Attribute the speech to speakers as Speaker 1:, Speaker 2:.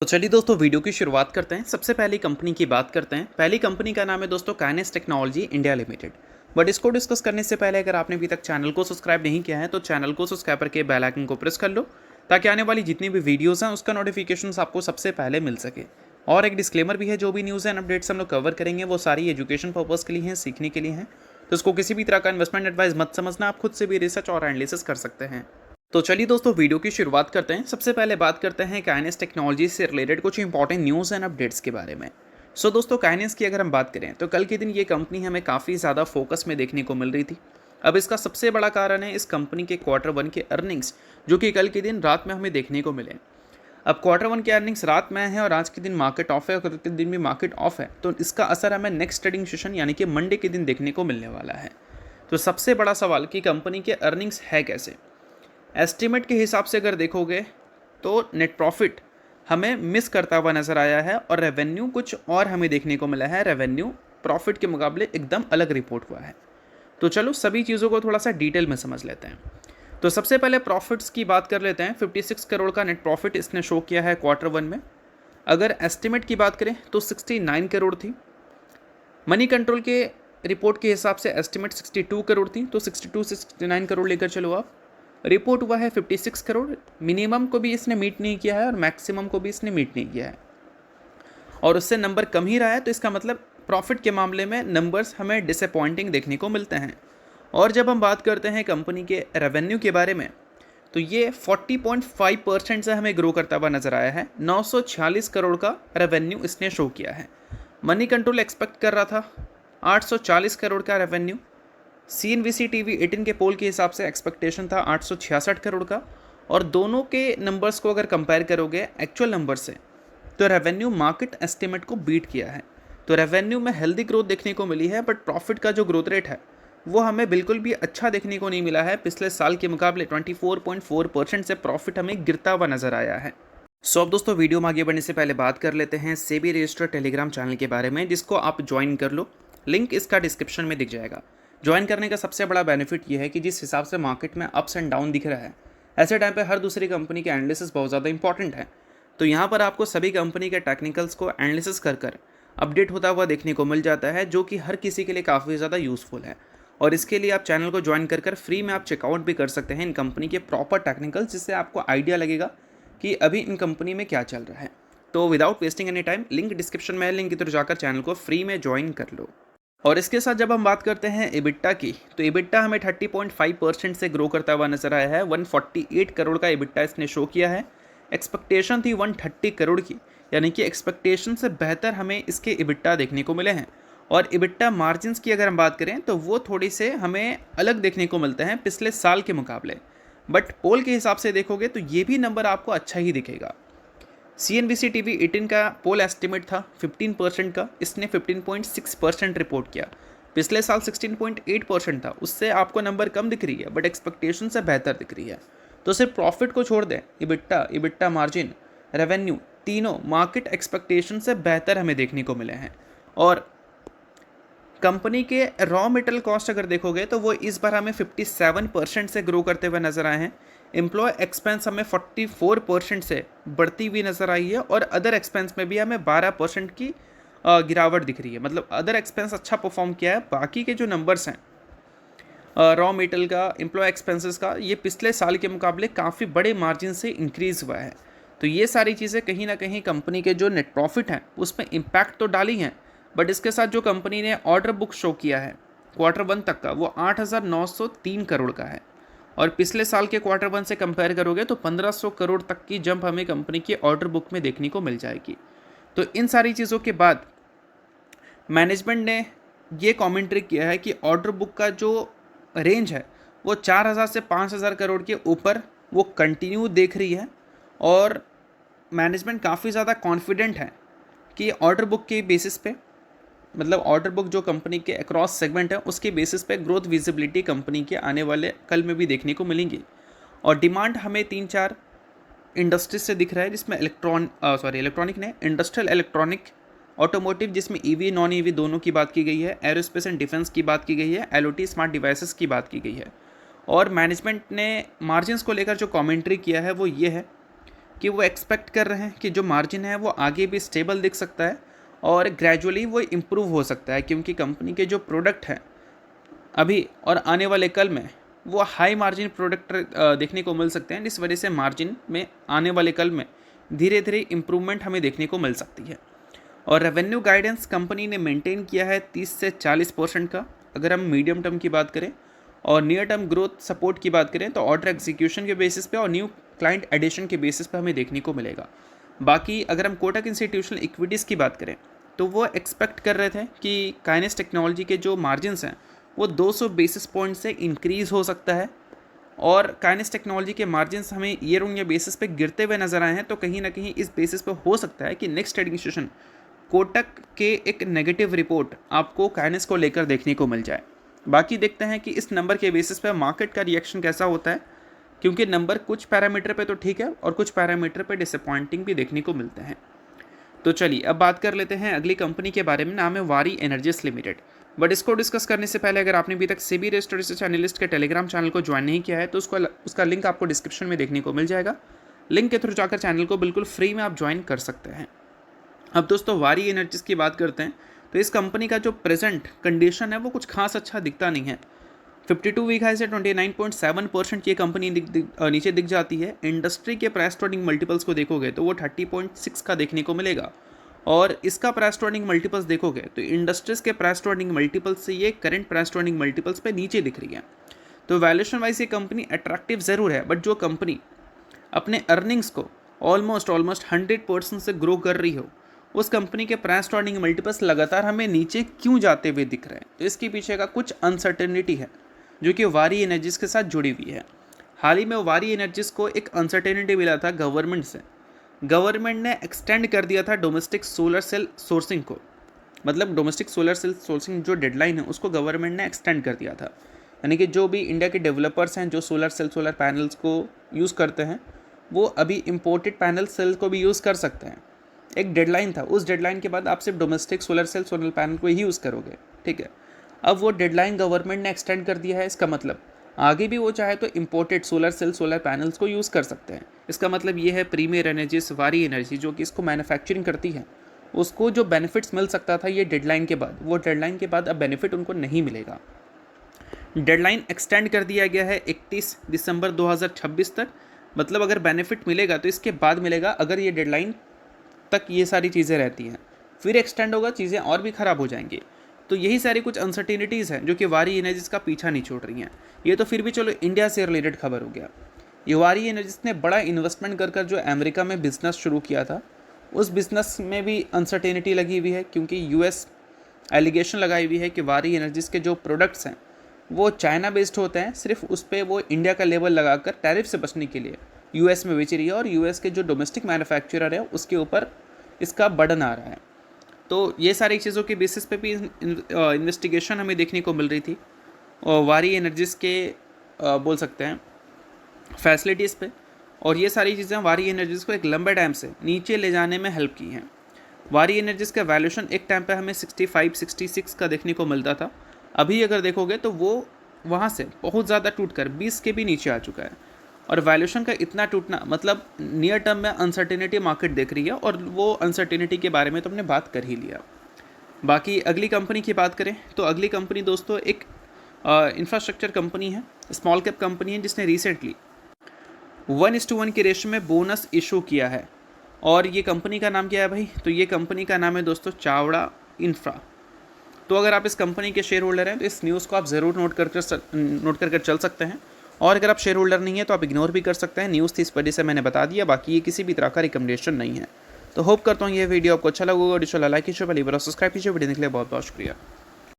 Speaker 1: तो चलिए दोस्तों वीडियो की शुरुआत करते हैं। सबसे पहली कंपनी की बात करते हैं। पहली कंपनी का नाम है दोस्तों kinase technology India limited. But इसको डिस्कस करने से पहले अगर आपने अभी तक चैनल को सब्सक्राइब नहीं किया है तो चैनल को सब्सक्राइब करके बेल आइकन को प्रेस कर लो ताकि आने वाली जितनी भी वीडियोज़ हैं उसका नोटिफिकेशन आपको सबसे पहले मिल सके। और एक डिस्क्लेमर भी है, जो भी न्यूज़ एंड अपडेट्स हम लोग कवर करेंगे वो सारी एजुकेशन पर्पज़ के लिए हैं, सीखने के लिए हैं। तो इसको किसी भी तरह का इन्वेस्टमेंट एडवाइस मत समझना, आप खुद से भी रिसर्च और एनालिसिस कर सकते हैं। तो चलिए दोस्तों वीडियो की शुरुआत करते हैं। सबसे पहले बात करते हैं काइनेस टेक्नोलॉजी से रिलेटेड कुछ इंपॉर्टेंट न्यूज़ एंड अपडेट्स के बारे में। दोस्तों काइनेस की अगर हम बात करें तो कल के दिन ये कंपनी हमें काफ़ी ज़्यादा फोकस में देखने को मिल रही थी। अब इसका सबसे बड़ा कारण है इस कंपनी के क्वार्टर 1 के अर्निंग्स, जो कि कल के दिन रात में हमें देखने को मिले। अब क्वार्टर 1 के अर्निंग्स रात में है और आज के दिन मार्केट ऑफ है और कल के दिन भी मार्केट ऑफ है, तो इसका असर हमें नेक्स्ट ट्रेडिंग सेशन यानी कि मंडे के दिन देखने को मिलने वाला है। तो सबसे बड़ा सवाल कि कंपनी के अर्निंग्स है कैसे। एस्टीमेट के हिसाब से अगर देखोगे तो नेट प्रॉफिट हमें मिस करता हुआ नज़र आया है और रेवेन्यू कुछ और हमें देखने को मिला है। रेवेन्यू प्रॉफिट के मुकाबले एकदम अलग रिपोर्ट हुआ है। तो चलो सभी चीज़ों को थोड़ा सा डिटेल में समझ लेते हैं। तो सबसे पहले प्रॉफिट्स की बात कर लेते हैं। 56 करोड़ का नेट प्रॉफिट इसने शो किया है क्वार्टर 1 में। अगर एस्टीमेट की बात करें तो 69 करोड़ थी। मनी कंट्रोल के रिपोर्ट के हिसाब से एस्टीमेट 62 करोड़ थी, तो 62 से 69 करोड़ लेकर चलो आप। रिपोर्ट हुआ है 56 करोड़। मिनिमम को भी इसने मीट नहीं किया है और मैक्सिमम को भी इसने मीट नहीं किया है और उससे नंबर कम ही रहा है। तो इसका मतलब प्रॉफिट के मामले में नंबर्स हमें डिसअपॉइंटिंग देखने को मिलते हैं। और जब हम बात करते हैं कंपनी के रेवेन्यू के बारे में तो ये 40.5% से हमें ग्रो करता हुआ नजर आया है। 946 करोड़ का रेवेन्यू इसने शो किया है। मनी कंट्रोल एक्सपेक्ट कर रहा था 840 करोड़ का रेवेन्यू। CNBC TV 18 के पोल के हिसाब से एक्सपेक्टेशन था 866 करोड़ का। और दोनों के नंबर्स को अगर कंपेयर करोगे एक्चुअल नंबर से तो रेवेन्यू मार्केट एस्टिमेट को बीट किया है। तो रेवेन्यू में हेल्दी ग्रोथ देखने को मिली है, बट प्रॉफिट का जो ग्रोथ रेट है वो हमें बिल्कुल भी अच्छा देखने को नहीं मिला है। पिछले साल के मुकाबले 24.4% से प्रॉफिट हमें गिरता हुआ नजर आया है। अब दोस्तों वीडियो में आगे बढ़ने से पहले बात कर लेते हैं सेबी रजिस्टर्ड टेलीग्राम चैनल के बारे में, जिसको आप ज्वाइन कर लो। लिंक इसका डिस्क्रिप्शन में दिख जाएगा। ज्वाइन करने का सबसे बड़ा बेनिफिट ये है कि जिस हिसाब से मार्केट में अप्स एंड डाउन दिख रहा है, ऐसे टाइम पे हर दूसरी कंपनी के एनालिसिस बहुत ज़्यादा इंपॉर्टेंट है। तो यहाँ पर आपको सभी कंपनी के टेक्निकल्स को एनालिसिस कर अपडेट होता हुआ देखने को मिल जाता है, जो कि हर किसी के लिए काफ़ी ज़्यादा यूज़फुल है। और इसके लिए आप चैनल को ज्वाइन कर फ्री में आप चेकआउट भी कर सकते हैं इन कंपनी के प्रॉपर टेक्निकल्स, जिससे आपको आइडिया लगेगा कि अभी इन कंपनी में क्या चल रहा है। तो without wasting any time link description में है, लिंक की तरफ जाकर चैनल को फ्री में ज्वाइन कर लो। और इसके साथ जब हम बात करते हैं EBITDA की, तो EBITDA हमें 30.5% से ग्रो करता हुआ नजर आया है। 148 करोड़ का EBITDA इसने शो किया है। एक्सपेक्टेशन थी 130 करोड़ की, यानी कि एक्सपेक्टेशन से बेहतर हमें इसके EBITDA देखने को मिले हैं। और EBITDA मार्जिन्स की अगर हम बात करें तो वो थोड़ी से हमें अलग देखने को मिलते हैं पिछले साल के मुकाबले। बट पोल के हिसाब से देखोगे तो ये भी नंबर आपको अच्छा ही दिखेगा। CNBC TV 18 का पोल एस्टिमेट था 15% का, इसने 15.6% रिपोर्ट किया। पिछले साल 16.8% था, उससे आपको नंबर कम दिख रही है बट एक्सपेक्टेशन से बेहतर दिख रही है। तो सिर्फ प्रॉफिट को छोड़ दें, EBITDA मार्जिन, रेवेन्यू, तीनों मार्केट एक्सपेक्टेशन से बेहतर हमें देखने को मिले हैं। और कंपनी के रॉ मेटेरियल कॉस्ट अगर देखोगे तो वो इस बार हमें 57% से ग्रो करते हुए नजर आए हैं। एम्प्लॉय एक्सपेंस हमें 44% से बढ़ती हुई नज़र आई है और अदर एक्सपेंस में भी हमें 12% की गिरावट दिख रही है। मतलब अदर एक्सपेंस अच्छा परफॉर्म किया है। बाकी के जो नंबर्स हैं रॉ मेटेरियल का, एम्प्लॉय एक्सपेंसेस का, ये पिछले साल के मुकाबले काफ़ी बड़े मार्जिन से इंक्रीज़ हुआ है। तो ये सारी चीज़ें कहीं ना कहीं कंपनी के जो नेट प्रॉफिट हैं उसमें इम्पैक्ट तो डाली हैं। बट इसके साथ जो कंपनी ने ऑर्डर बुक शो किया है क्वार्टर 1 तक का, वो 8,903 करोड़ का है। और पिछले साल के क्वार्टर 1 से कंपेयर करोगे तो 1500 करोड़ तक की जंप हमें कंपनी की ऑर्डर बुक में देखने को मिल जाएगी। तो इन सारी चीज़ों के बाद मैनेजमेंट ने ये कमेंट्री किया है कि ऑर्डर बुक का जो रेंज है वो 4000 से 5000 करोड़ के ऊपर वो कंटिन्यू देख रही है। और मैनेजमेंट काफ़ी ज़्यादा कॉन्फिडेंट है कि ऑर्डर बुक के बेसिस पे, मतलब ऑर्डर बुक जो कंपनी के अक्रॉस सेगमेंट है उसके बेसिस पे ग्रोथ विजिबिलिटी कंपनी के आने वाले कल में भी देखने को मिलेंगी। और डिमांड हमें 3-4 इंडस्ट्रीज से दिख रहा है, जिसमें इलेक्ट्रॉनिक ने इंडस्ट्रियल इलेक्ट्रॉनिक, ऑटोमोटिव जिसमें EV नॉन EV दोनों की बात की गई है, एरोस्पेस एंड डिफेंस की बात की गई है, LOT स्मार्ट डिवाइसेस की बात की गई है। और मैनेजमेंट ने मार्जिन्स को लेकर जो कॉमेंट्री किया है वो ये है कि वो एक्सपेक्ट कर रहे हैं कि जो मार्जिन है वो आगे भी स्टेबल दिख सकता है और ग्रेजुअली वो इम्प्रूव हो सकता है, क्योंकि कंपनी के जो प्रोडक्ट हैं अभी और आने वाले कल में वो हाई मार्जिन प्रोडक्ट देखने को मिल सकते हैं, जिस वजह से मार्जिन में आने वाले कल में धीरे धीरे इम्प्रूवमेंट हमें देखने को मिल सकती है। और रेवेन्यू गाइडेंस कंपनी ने मेंटेन किया है 30 से 40% का, अगर हम मीडियम टर्म की बात करें। और नियर टर्म ग्रोथ सपोर्ट की बात करें तो ऑर्डर एग्जीक्यूशन के बेसिस पे और न्यू क्लाइंट एडिशन के बेसिस पे हमें देखने को मिलेगा। बाकी अगर हम कोटक इंस्टीट्यूशनल इक्विटीज़ की बात करें तो वो एक्सपेक्ट कर रहे थे कि काइनेस टेक्नोलॉजी के जो मार्जिन्स हैं वो 200 बेसिस पॉइंट से इंक्रीज़ हो सकता है। और काइनेस टेक्नोलॉजी के मार्जिन्स हमें ईयर ऑन ईयर बेसिस पे गिरते हुए नजर आए हैं, तो कहीं ना कहीं इस बेसिस पे हो सकता है कि नेक्स्ट ट्रेडिंग सेशन कोटक के एक नेगेटिव रिपोर्ट आपको काइनेस को लेकर देखने को मिल जाए। बाकी देखते हैं कि इस नंबर के बेसिस पे मार्केट का रिएक्शन कैसा होता है, क्योंकि नंबर कुछ पैरामीटर पे तो ठीक है और कुछ पैरामीटर पे डिसअपॉइंटिंग भी देखने को मिलते हैं। तो चलिए अब बात कर लेते हैं अगली कंपनी के बारे में, नाम है वारी एनर्जीज लिमिटेड। बट इसको डिस्कस करने से पहले अगर आपने अभी तक सेबी रजिस्टर्ड रिसर्च एनालिस्ट के टेलीग्राम चैनल को ज्वाइन नहीं किया है तो उसका लिंक आपको डिस्क्रिप्शन में देखने को मिल जाएगा। लिंक के थ्रू जाकर चैनल को बिल्कुल फ्री में आप ज्वाइन कर सकते हैं। अब दोस्तों वारी एनर्जीज की बात करते हैं तो इस कंपनी का जो प्रेजेंट कंडीशन है वो कुछ खास अच्छा दिखता नहीं है। 52 वीक हाई से 29.7% ये कंपनी नीचे दिख जाती है। इंडस्ट्री के प्राइस टू अर्निंग मल्टीपल्स को देखोगे तो वो 30.6 का देखने को मिलेगा, और इसका प्राइस टू अर्निंग मल्टीपल्स देखोगे तो इंडस्ट्रीज के प्राइस टू अर्निंग मल्टीपल्स से ये current price to earning multiples पे नीचे दिख रही है। तो वैल्यूएशन वाइज ये कंपनी अट्रैक्टिव ज़रूर है, बट जो कंपनी अपने अर्निंग्स को ऑलमोस्ट 100% से ग्रो कर रही हो, उस कंपनी के प्राइस टू अर्निंग मल्टीपल्स लगातार हमें नीचे क्यों जाते हुए दिख रहे हैं। तो इसके पीछे का कुछ अनसर्टेनिटी है जो कि वारी एनर्जीज के साथ जुड़ी हुई है। हाल ही में वारी एनर्जीज को एक अनसर्टेनिटी मिला था गवर्नमेंट से। गवर्नमेंट ने एक्सटेंड कर दिया था डोमेस्टिक सोलर सेल सोर्सिंग को, मतलब डोमेस्टिक सोलर सेल सोर्सिंग जो डेडलाइन है उसको गवर्नमेंट ने एक्सटेंड कर दिया था। यानी कि जो भी इंडिया के डेवलपर्स हैं जो सोलर सेल सोलर पैनल्स को यूज़ करते हैं वो अभी इम्पोर्टेड पैनल सेल को भी यूज़ कर सकते हैं। एक डेडलाइन था, उस डेडलाइन के बाद आप सिर्फ domestic solar cell solar panel को ही यूज़ करोगे, ठीक है। अब वो डेडलाइन गवर्नमेंट ने एक्सटेंड कर दिया है। इसका मतलब आगे भी वो चाहे तो imported solar cell solar panels को यूज़ कर सकते हैं। इसका मतलब ये है प्रीमियर एनर्जीज वारी एनर्जी जो कि इसको मैन्युफैक्चरिंग करती है उसको जो बेनिफिट्स मिल सकता था ये डेडलाइन के बाद, वो डेडलाइन के बाद अब बेनिफिट उनको नहीं मिलेगा। डेडलाइन एक्सटेंड कर दिया गया है 31 दिसंबर 2026 तक। मतलब अगर बेनिफिट मिलेगा तो इसके बाद मिलेगा, अगर ये डेडलाइन तक ये सारी चीज़ें रहती हैं। फिर एक्सटेंड होगा, चीज़ें और भी ख़राब हो जाएंगी। तो यही सारी कुछ अनसर्टेनिटीज़ हैं जो कि वारी एनर्जीज का पीछा नहीं छोड़ रही हैं। ये तो फिर भी चलो इंडिया से रिलेटेड खबर हो गया। ये वारी एनर्जीज ने बड़ा इन्वेस्टमेंट कर जो अमेरिका में बिजनेस शुरू किया था, उस बिज़नेस में भी अनसर्टेनिटी लगी हुई है, क्योंकि यूएस एलिगेशन लगाई हुई है कि वारी एनर्जीज के जो प्रोडक्ट्स हैं वो चाइना बेस्ड होते हैं। सिर्फ उस पर वो इंडिया का लेबल लगाकर टैरिफ से बचने के लिए यूएस में बेच रही है, और यूएस के जो डोमेस्टिक मैन्युफैक्चरर है उसके ऊपर इसका बर्डन आ रहा है। तो ये सारी चीज़ों के बेसिस पे भी इन्वेस्टिगेशन हमें देखने को मिल रही थी और वारी एनर्जीज़ के बोल सकते हैं फैसिलिटीज़ पे, और ये सारी चीज़ें वारी एनर्जीज़ को एक लंबे टाइम से नीचे ले जाने में हेल्प की हैं। वारी एनर्जीज़ का वैल्यूएशन एक टाइम पे हमें 65-66 का देखने को मिलता था। अभी अगर देखोगे तो वो वहाँ से बहुत ज़्यादा टूटकर 20 के भी नीचे आ चुका है। और वैल्यूएशन का इतना टूटना मतलब नियर टर्म में अनसर्टेनिटी मार्केट देख रही है, और वो अनसर्टेनिटी के बारे में तो हमने बात कर ही लिया। बाकी अगली कंपनी की बात करें तो अगली कंपनी दोस्तों एक इंफ्रास्ट्रक्चर कंपनी है, स्मॉल कैप कंपनी है, जिसने रिसेंटली 1:1 के रेशो में बोनस इशू किया है। और ये कंपनी का नाम क्या है भाई? तो ये कंपनी का नाम है दोस्तों चावड़ा इंफ्रा। तो अगर आप इस कंपनी के शेयर होल्डर हैं तो इस न्यूज़ को आप ज़रूर नोट कर चल सकते हैं, और अगर आप शेयर होल्डर नहीं है तो आप इग्नोर भी कर सकते हैं। न्यूज़ थी इस वजह से मैंने बता दिया, बाकी ये किसी भी तरह का रिकमेंडेशन नहीं है। तो होप करता हूँ ये वीडियो आपको अच्छा लगा होगा। लाइक कीजिए, सब्सक्राइब कीजिए। वीडियो देखने के लिए बहुत बहुत शुक्रिया।